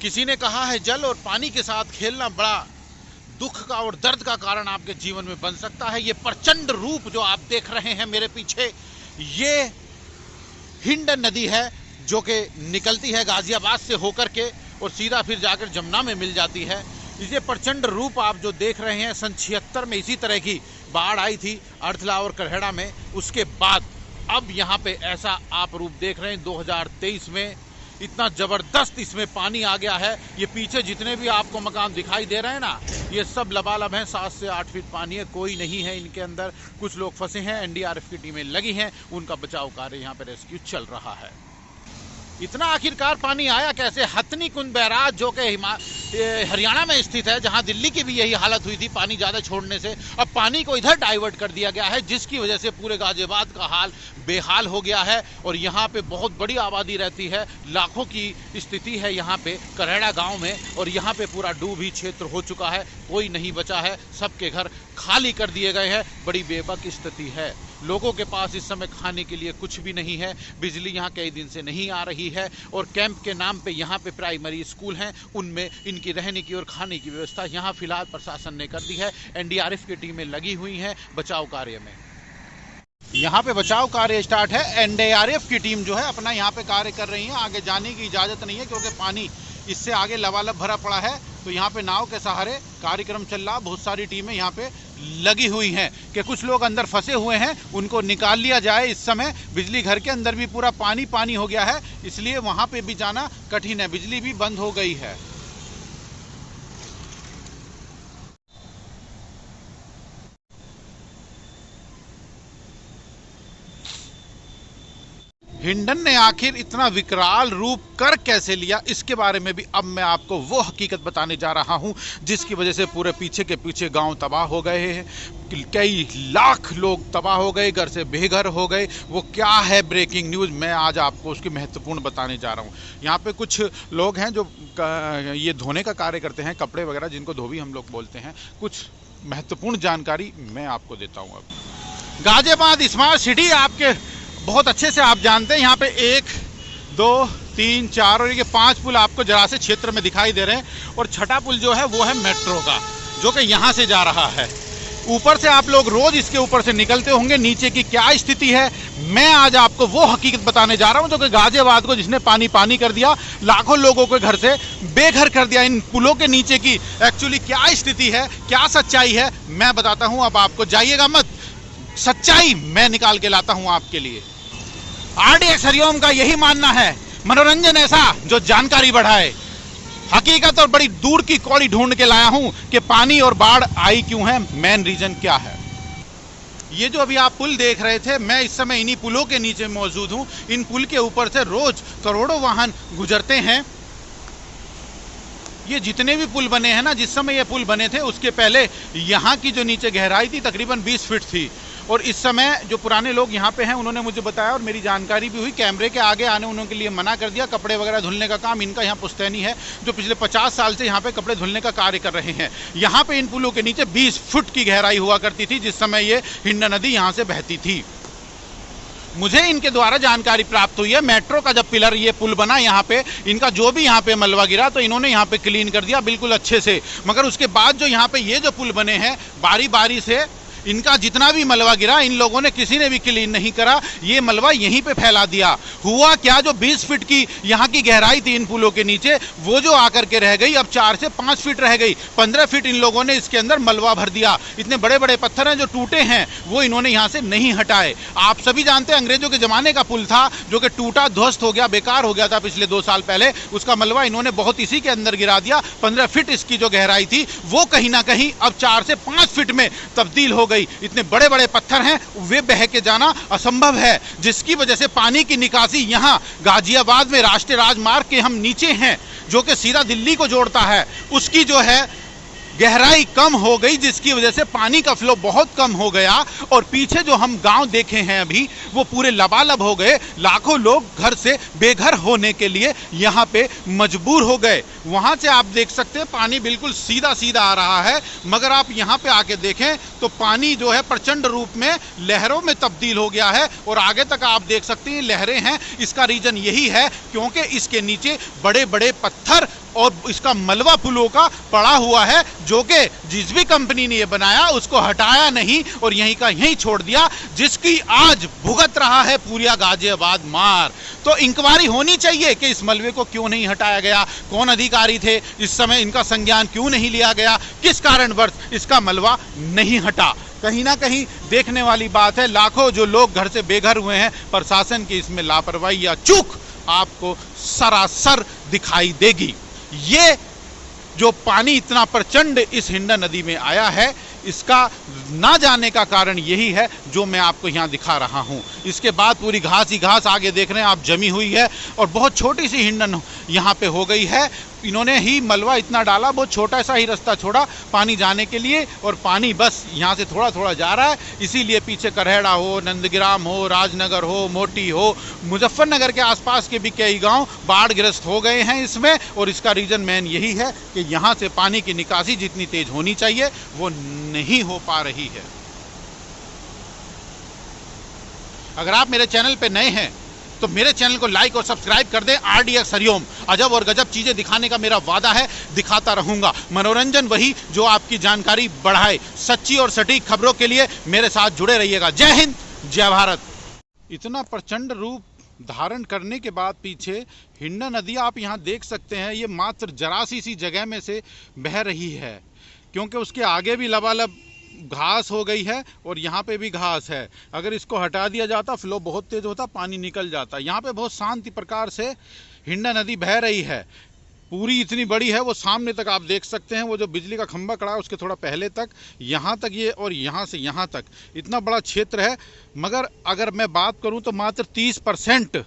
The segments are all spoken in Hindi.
किसी ने कहा है जल और पानी के साथ खेलना बड़ा दुख का और दर्द का कारण आपके जीवन में बन सकता है। ये प्रचंड रूप जो आप देख रहे हैं मेरे पीछे, ये हिंडन नदी है जो कि निकलती है गाजियाबाद से होकर के और सीधा फिर जाकर जमुना में मिल जाती है। इसे प्रचंड रूप आप जो देख रहे हैं, सन 76 में इसी तरह की बाढ़ आई थी अर्थला और करहेड़ा में। उसके बाद अब यहाँ पे ऐसा आप रूप देख रहे हैं 2023 में इतना ज़बरदस्त इसमें पानी आ गया है। ये पीछे जितने भी आपको मकान दिखाई दे रहे हैं ना, ये सब लबालब हैं। 7 से 8 फीट पानी है, कोई नहीं है इनके अंदर। कुछ लोग फंसे हैं, एनडीआरएफ की टीमें लगी हैं, उनका बचाव कार्य यहाँ पे रेस्क्यू चल रहा है। इतना आखिरकार पानी आया कैसे? हथनी कुंड बैराज जो कि हरियाणा में स्थित है, जहां दिल्ली की भी यही हालत हुई थी पानी ज़्यादा छोड़ने से, अब पानी को इधर डाइवर्ट कर दिया गया है, जिसकी वजह से पूरे गाजियाबाद का हाल बेहाल हो गया है। और यहाँ पे बहुत बड़ी आबादी रहती है, लाखों की स्थिति है यहाँ पे करहेड़ा गांव में। और यहाँ पे पूरा डूब ही क्षेत्र हो चुका है, कोई नहीं बचा है, सबके घर खाली कर दिए गए हैं। बड़ी बेबक स्थिति है, लोगों के पास इस समय खाने के लिए कुछ भी नहीं है। बिजली यहाँ कई दिन से नहीं आ रही है और कैंप के नाम पे यहाँ पे प्राइमरी स्कूल हैं, उनमें इनकी रहने की और खाने की व्यवस्था यहाँ फिलहाल प्रशासन ने कर दी है। एनडीआरएफ की टीमें लगी हुई हैं बचाव कार्य में। यहाँ पे बचाव कार्य स्टार्ट है। एनडीआरएफ की टीम जो है अपना यहाँ पे कार्य कर रही है। आगे जाने की इजाज़त नहीं है क्योंकि पानी इससे आगे लबालब भरा पड़ा है। तो यहाँ पे नाव के सहारे कार्यक्रम चल रहा। बहुत सारी टीमें यहाँ पे लगी हुई हैं कि कुछ लोग अंदर फंसे हुए हैं, उनको निकाल लिया जाए। इस समय बिजली घर के अंदर भी पूरा पानी पानी हो गया है, इसलिए वहाँ पे भी जाना कठिन है। बिजली भी बंद हो गई है। हिंडन ने आखिर इतना विकराल रूप कर कैसे लिया, इसके बारे में भी अब मैं आपको वो हकीकत बताने जा रहा हूं जिसकी वजह से पूरे पीछे के पीछे गांव तबाह हो गए हैं। कई लाख लोग तबाह हो गए, घर से बेघर हो गए। वो क्या है ब्रेकिंग न्यूज़, मैं आज आपको उसकी महत्वपूर्ण बताने जा रहा हूँ। यहाँ पे कुछ लोग हैं जो ये धोने का कार्य करते हैं, कपड़े वगैरह जिनको धोबी हम लोग बोलते हैं। कुछ महत्वपूर्ण जानकारी मैं आपको देता हूँ। अब गाजियाबाद स्मार्ट सिटी आपके बहुत अच्छे से आप जानते हैं। यहाँ पे 1 2 3 4 और ये 5 पुल आपको जरा से क्षेत्र में दिखाई दे रहे हैं। और छठा पुल जो है वो है मेट्रो का, जो कि यहाँ से जा रहा है। ऊपर से आप लोग रोज इसके ऊपर से निकलते होंगे। नीचे की क्या स्थिति है, मैं आज आपको वो हकीकत बताने जा रहा हूँ जो कि गाजियाबाद को जिसने पानी पानी कर दिया, लाखों लोगों को घर से बेघर कर दिया। इन पुलों के नीचे की एक्चुअली क्या स्थिति है, क्या सच्चाई है, मैं बताता हूँ। अब आपको जाइएगा मत, सच्चाई मैं निकाल के लाता हूं आपके लिए। RDX हरिओम का यही मानना है, मनोरंजन ऐसा जो जानकारी बढ़ाए। हकीकत और बड़ी दूर की कौड़ी ढूंढ के लाया हूं कि पानी और बाढ़ आई क्यों है, मेन रीजन क्या है। ये जो अभी आप पुल देख रहे थे, मैं इस समय इन्हीं पुलों के नीचे मौजूद हूं। इन पुल के ऊपर से रोज करोड़ों वाहन गुजरते हैं। ये जितने भी पुल बने हैं ना, जिस समय ये पुल बने थे उसके पहले यहाँ की जो नीचे गहराई थी तकरीबन 20 फीट थी। और इस समय जो पुराने लोग यहाँ पे हैं उन्होंने मुझे बताया और मेरी जानकारी भी हुई, कैमरे के आगे आने उन्होंने लिए मना कर दिया। कपड़े वगैरह धुलने का काम इनका यहाँ पुश्तैनी है, जो पिछले 50 साल से यहाँ पे कपड़े धुलने का कार्य कर रहे हैं। यहाँ पे इन पुलों के नीचे 20 फुट की गहराई हुआ करती थी जिस समय ये हिंडन नदी यहाँ से बहती थी। मुझे इनके द्वारा जानकारी प्राप्त हुई है, मेट्रो का जब पिलर ये पुल बना यहाँ पे, इनका जो भी यहाँ पे मलबा गिरा तो इन्होंने यहाँ पे क्लीन कर दिया बिल्कुल अच्छे से। मगर उसके बाद जो यहाँ पे ये जो पुल बने हैं, बारी बारी से इनका जितना भी मलबा गिरा इन लोगों ने किसी ने भी क्लीन नहीं करा, ये मलबा यहीं पे फैला दिया। हुआ क्या, जो 20 फीट की यहाँ की गहराई थी इन पुलों के नीचे, वो जो आकर के रह गई अब 4 से 5 फीट रह गई। 15 फीट इन लोगों ने इसके अंदर मलबा भर दिया। इतने बड़े बड़े पत्थर हैं जो टूटे हैं, वो इन्होंने यहाँ से नहीं हटाए। आप सभी जानते हैं अंग्रेजों के जमाने का पुल था जो कि टूटा ध्वस्त हो गया, बेकार हो गया था पिछले 2 साल पहले। उसका मलबा इन्होंने बहुत इसी के अंदर गिरा दिया। 15 फीट इसकी जो गहराई थी वो कहीं ना कहीं अब 4 से 5 फीट में तब्दील हो गई। इतने बड़े बड़े पत्थर हैं, वे बह के जाना असंभव है, जिसकी वजह से पानी की निकासी यहाँ गाजियाबाद में राष्ट्रीय राजमार्ग के हम नीचे हैं जो कि सीधा दिल्ली को जोड़ता है, उसकी जो है गहराई कम हो गई, जिसकी वजह से पानी का फ्लो बहुत कम हो गया। और पीछे जो हम गांव देखे हैं अभी, वो पूरे लबालब हो गए। लाखों लोग घर से बेघर होने के लिए यहाँ पे मजबूर हो गए। वहाँ से आप देख सकते हैं पानी बिल्कुल सीधा सीधा आ रहा है, मगर आप यहाँ पे आके देखें तो पानी जो है प्रचंड रूप में लहरों में तब्दील हो गया है। और आगे तक आप देख सकते हैं लहरें हैं। इसका रीजन यही है क्योंकि इसके नीचे बड़े बड़े पत्थर और इसका मलबा पुलों का पड़ा हुआ है, जो कि जिस भी कंपनी ने ये बनाया उसको हटाया नहीं और यहीं का यहीं छोड़ दिया, जिसकी आज भुगत रहा है पूरा गाजियाबाद मार। तो इंक्वायरी होनी चाहिए कि इस मलबे को क्यों नहीं हटाया गया, कौन अधिकारी थे इस समय, इनका संज्ञान क्यों नहीं लिया गया, किस कारणवश इसका मलबा नहीं हटा। कहीं ना कहीं देखने वाली बात है, लाखों जो लोग घर से बेघर हुए हैं, प्रशासन की इसमें लापरवाही या चूक आपको सरासर दिखाई देगी। ये जो पानी इतना प्रचंड इस हिंडन नदी में आया है, इसका ना जाने का कारण यही है जो मैं आपको यहाँ दिखा रहा हूँ। इसके बाद पूरी घास ही घास आगे देख रहे हैं आप जमी हुई है और बहुत छोटी सी हिंडन यहाँ पे हो गई है। इन्होंने ही मलबा इतना डाला, बहुत छोटा सा ही रास्ता छोड़ा पानी जाने के लिए और पानी बस यहाँ से थोड़ा थोड़ा जा रहा है। इसीलिए पीछे करहेड़ा हो, नंदग्राम हो, राजनगर हो, मोटी हो, मुजफ्फरनगर के आसपास के भी कई गांव बाढ़ग्रस्त हो गए हैं इसमें। और इसका रीज़न मेन यही है कि यहाँ से पानी की निकासी जितनी तेज होनी चाहिए वो नहीं हो पा रही है। अगर आप मेरे चैनल पे नए हैं तो मेरे चैनल को लाइक और सब्सक्राइब कर दें। RDX हरिओम, अजब और गजब चीजें दिखाने का मेरा वादा है, दिखाता रहूंगा। मनोरंजन वही जो आपकी जानकारी बढ़ाए। सच्ची और सटीक खबरों के लिए मेरे साथ जुड़े रहिएगा। जय हिंद, जय भारत। इतना प्रचंड रूप धारण करने के बाद पीछे हिंडन नदी आप यहाँ देख सकते हैं, ये मात्र जरासी सी जगह में से बह रही है, क्योंकि उसके आगे भी लबालब घास हो गई है और यहाँ पे भी घास है। अगर इसको हटा दिया जाता, फ्लो बहुत तेज होता, पानी निकल जाता। यहाँ पे बहुत शांति प्रकार से हिंडन नदी बह रही है। पूरी इतनी बड़ी है, वो सामने तक आप देख सकते हैं, वो जो बिजली का खंभा खड़ा है उसके थोड़ा पहले तक, यहाँ तक ये, और यहाँ से यहाँ तक इतना बड़ा क्षेत्र है। मगर अगर मैं बात करूँ तो मात्र 30%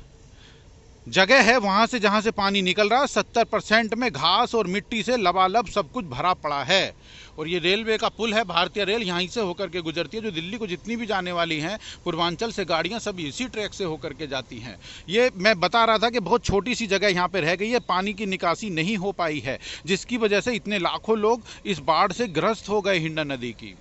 जगह है वहाँ से जहाँ से पानी निकल रहा है। 70% में घास और मिट्टी से लबालब सब कुछ भरा पड़ा है। और ये रेलवे का पुल है, भारतीय रेल यहीं से होकर के गुजरती है। जो दिल्ली को जितनी भी जाने वाली हैं पूर्वांचल से गाड़ियाँ सब इसी ट्रैक से होकर के जाती हैं। ये मैं बता रहा था कि बहुत छोटी सी जगह यहाँ पे रह गई है, पानी की निकासी नहीं हो पाई है, जिसकी वजह से इतने लाखों लोग इस बाढ़ से ग्रस्त हो गए हिंडन नदी की।